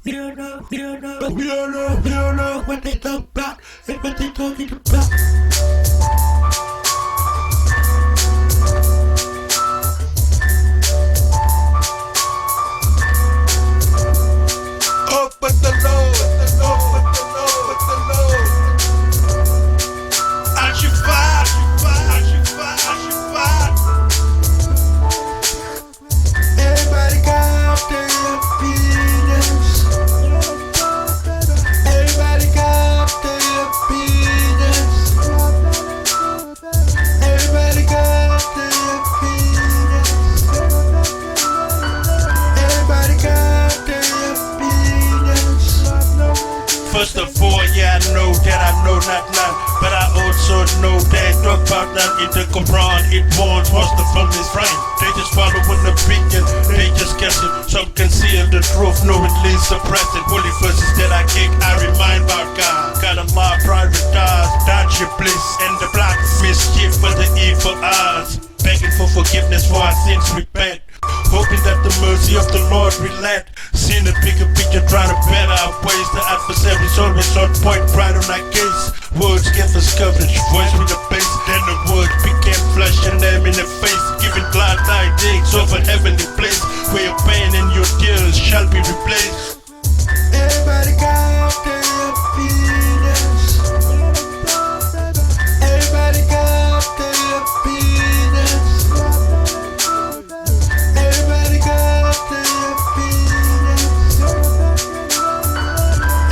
don't know what they talk about and what they talking about. Up with the Lord, up with the Lord, with the Lord. And Shiffai, Shiffai. Everybody got their opinions. Everybody got their opinions. Everybody got their opinions. Everybody got their opinions. First of all, yeah, I know that I know not none, but I also know that talk about that in the Quran, it warns most of them is right. They just follow an opinion, they just guessing. Some conceal the truth, no it leads suppressing. Holy verses that I kick, I remind about God. Got a my prioritize, dodge your bliss, and the black mischief for the evil eyes. Begging for forgiveness for our sins, repent. Hoping that the mercy of the Lord relent. Seeing the bigger picture, trying to better our ways. The adversary's always on point, right on our case. Words give us coverage, voice with the bass. Then the word became flesh and them in the face. Giving glad tidings of a heavenly place, where your pain and your tears shall be replaced. Everybody got their opinions. Everybody got their opinions. Everybody got their opinions.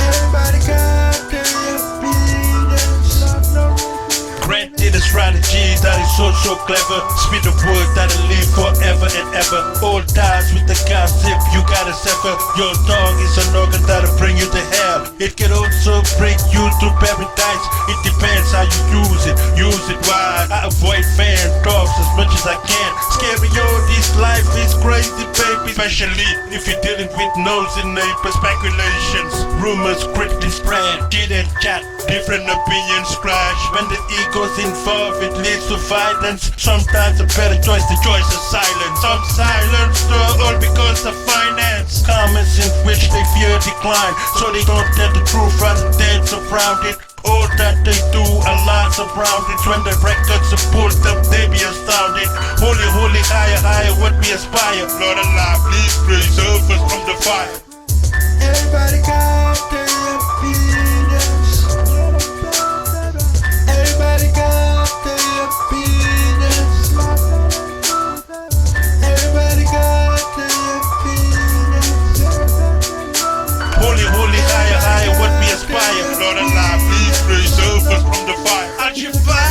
Everybody got their opinions. Granted a strategy that is so clever. Speed of word that'll live forever and ever. All ties with the gossip you gotta sever. Your tongue is an organ that'll bring you to hell. It can also bring you to paradise. It depends how you use it. Use it wide. I avoid fan talks as much as I can. Scary, yo, this life is crazy, baby. Especially if you're dealing with nosy neighbors, speculations, rumors quickly spread. Chit and chat, different opinions clash. When the ego's involved, it leads to violence. Sometimes a better choice, the choice of silence. Some silence, all because of finance. Comments in which they fear decline, so they don't tell the truth rather dance around it. All that they do, a lot around it. When the records are pulled up, they be astounded. Holy, holy, higher, higher, what we aspire. Lord Allah, please preserve us from the fire. Everybody got their opinions. Everybody got their opinions. Everybody got their opinions. Holy, holy, higher, higher, what we aspire. Lord Allah, please preserve us from the fire. And Shiffai.